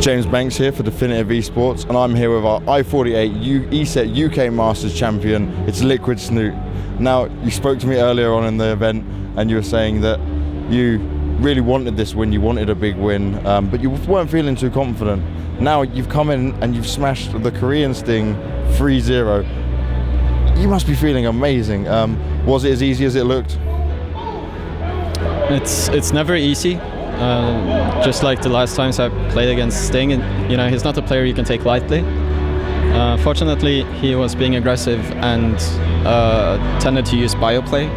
James Banks here for DefinitiveeSports, and I'm here with our I-48 ESET UK Masters champion. It's Liquid Snute. Now, you spoke to me earlier on in the event, and you were saying that you really wanted this win, you wanted a big win, but you weren't feeling too confident. Now you've come in and you've smashed the Korean Sting 3-0. You must be feeling amazing. Was it as easy as it looked? It's never easy. Just like the last times I played against Sting, and he's not a player you can take lightly. Fortunately, he was being aggressive and tended to use bioplay,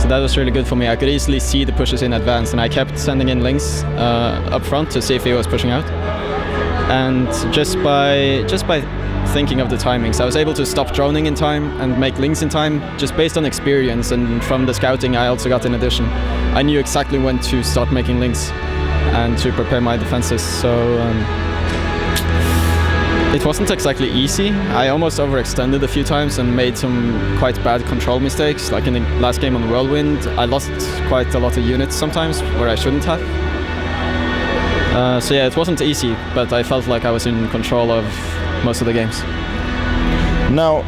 so that was really good for me. I could easily see the pushes in advance, and I kept sending in links up front to see if he was pushing out. And just by thinking of the timings, I was able to stop droning in time and make links in time, just based on experience, and from the scouting I also got in addition. I knew exactly when to start making links and to prepare my defenses, so it wasn't exactly easy. I almost overextended a few times and made some quite bad control mistakes, like in the last game on the Whirlwind. I lost quite a lot of units sometimes where I shouldn't have. So yeah, it wasn't easy, but I felt like I was in control of most of the games. Now,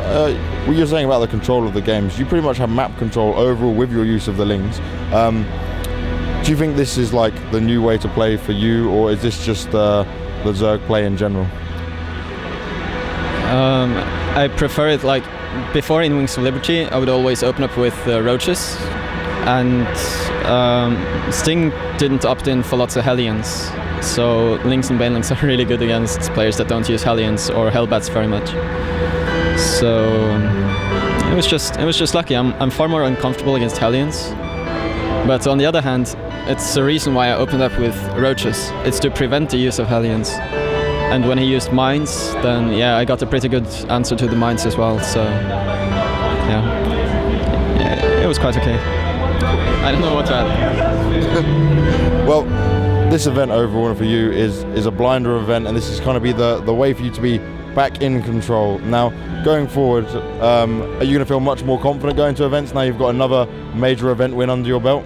what you're saying about the control of the games, you pretty much have map control overall with your use of the links. Do you think this is like the new way to play for you, or is this just the Zerg play in general? I prefer it like before in Wings of Liberty. I would always open up with roaches, and Sting didn't opt in for lots of Hellions. So links and banelings are really good against players that don't use Hellions or Hellbats very much. So it was just lucky. I'm far more uncomfortable against Hellions, but on the other hand, it's the reason why I opened up with roaches. It's to prevent the use of Hellions. And when he used mines, then yeah, I got a pretty good answer to the mines as well. So yeah, it was quite okay. I don't know what to add. Well, this event overall for you is a blinder event, and this is going to be the way for you to be back in control. Now, going forward, are you going to feel much more confident going to events now you've got another major event win under your belt?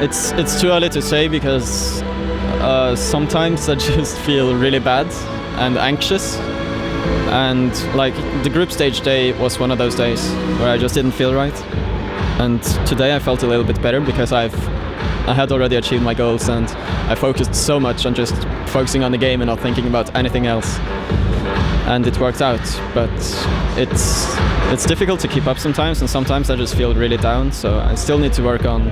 It's too early to say, because sometimes I just feel really bad and anxious, and like the group stage day was one of those days where I just didn't feel right. And today I felt a little bit better because I had already achieved my goals, and I focused so much on just focusing on the game and not thinking about anything else. And it worked out, but it's difficult to keep up sometimes, and sometimes I just feel really down, so I still need to work on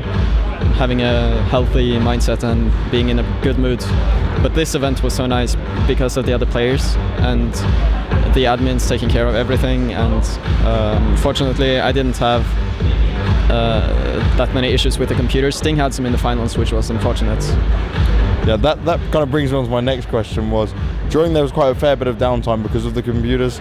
having a healthy mindset and being in a good mood. But this event was so nice because of the other players and the admins taking care of everything, and fortunately I didn't have that many issues with the computers. Sting had some in the finals, which was unfortunate. Yeah, that kind of brings me on to my next question. Was during there was quite a fair bit of downtime because of the computers.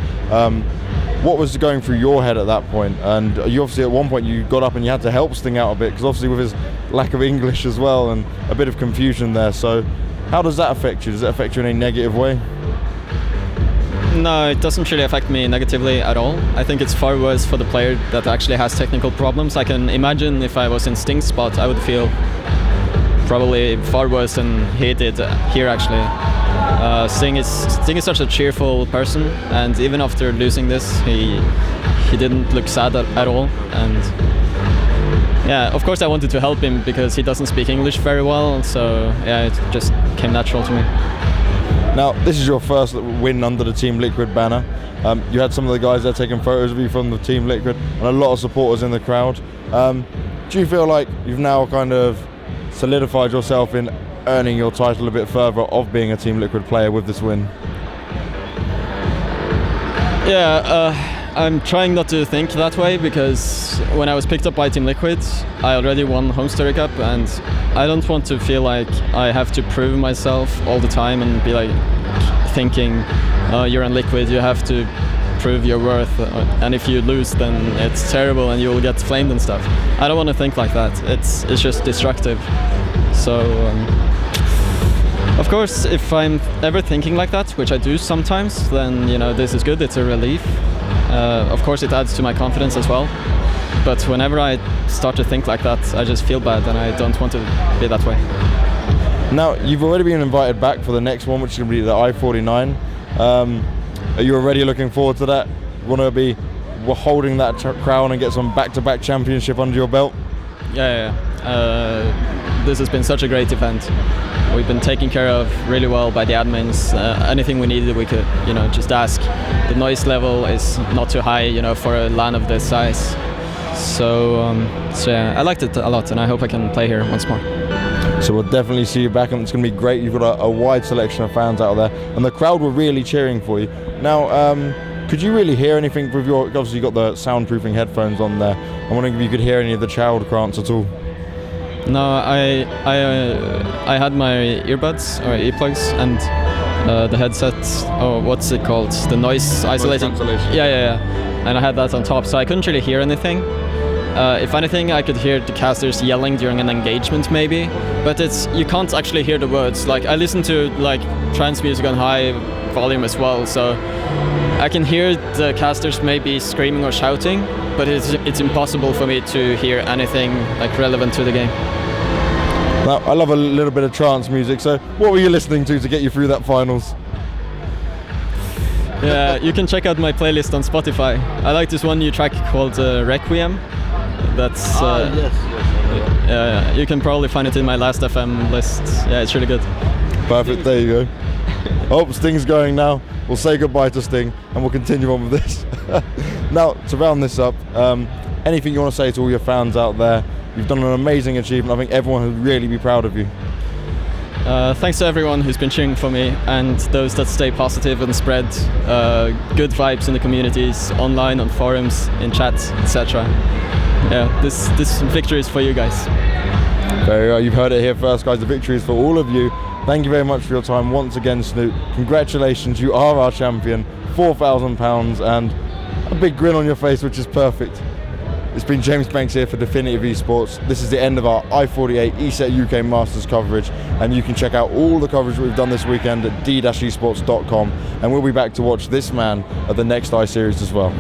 What was going through your head at that point? And you obviously at one point you got up and you had to help Sting out a bit, because obviously with his lack of English as well and a bit of confusion there. So how does that affect you? Does it affect you in a negative way? No, it doesn't really affect me negatively at all. I think it's far worse for the player that actually has technical problems. I can imagine if I was in Sting's spot, I would feel probably far worse than he did here actually. Sting is such a cheerful person, and even after losing this, he didn't look sad at all. And yeah, of course I wanted to help him because he doesn't speak English very well, so yeah, it just came natural to me. Now, this is your first win under the Team Liquid banner. You had some of the guys there taking photos of you from the Team Liquid, and a lot of supporters in the crowd. Do you feel like you've now kind of solidified yourself in earning your title a bit further of being a Team Liquid player with this win? Yeah, I'm trying not to think that way, because when I was picked up by Team Liquid, I already won Home Story Cup, and I don't want to feel like I have to prove myself all the time and be like thinking, oh, you're in Liquid, you have to prove your worth, and if you lose then it's terrible and you will get flamed and stuff. I don't want to think like that. It's just destructive. So of course, if I'm ever thinking like that, which I do sometimes, then this is good, it's a relief. Of course it adds to my confidence as well, but whenever I start to think like that, I just feel bad and I don't want to be that way. Now, you've already been invited back for the next one, which is going to be the I-49. Are you already looking forward to that? Want to be holding that crown and get some back-to-back championship under your belt? Yeah. This has been such a great event. We've been taken care of really well by the admins. Anything we needed, we could, just ask. The noise level is not too high, for a LAN of this size. So yeah, I liked it a lot, and I hope I can play here once more. So we'll definitely see you back, and it's going to be great. You've got a wide selection of fans out there, and the crowd were really cheering for you. Now, could you really hear anything with your? Obviously, you got the soundproofing headphones on there. I'm wondering if you could hear any of the child chants at all. No, I had my earbuds or earplugs and the headset. Oh, what's it called? The noise isolating. Yeah. And I had that on top, so I couldn't really hear anything. If anything, I could hear the casters yelling during an engagement, maybe. But you can't actually hear the words. Like, I listen to trance music on high volume as well, so I can hear the casters maybe screaming or shouting, but it's impossible for me to hear anything relevant to the game. Now, I love a little bit of trance music. So, what were you listening to get you through that finals? Yeah, you can check out my playlist on Spotify. I like this one new track called Requiem. That's yes. You can probably find it in my Last FM list. Yeah, it's really good. Perfect. There you go. Oh, Sting's going now. We'll say goodbye to Sting, and we'll continue on with this. Now, to round this up, anything you want to say to all your fans out there? You've done an amazing achievement. I think everyone will really be proud of you. Thanks to everyone who's been cheering for me, and those that stay positive and spread good vibes in the communities, online, on forums, in chats, etc. Yeah, this victory is for you guys. Very well. You've heard it here first, guys. The victory is for all of you. Thank you very much for your time once again, Snute. Congratulations, you are our champion. £4,000 and a big grin on your face, which is perfect. It's been James Banks here for DefinitiveeSports. This is the end of our I-48 ESET UK Masters coverage, and you can check out all the coverage we've done this weekend at d-esports.com, and we'll be back to watch this man at the next I-Series as well.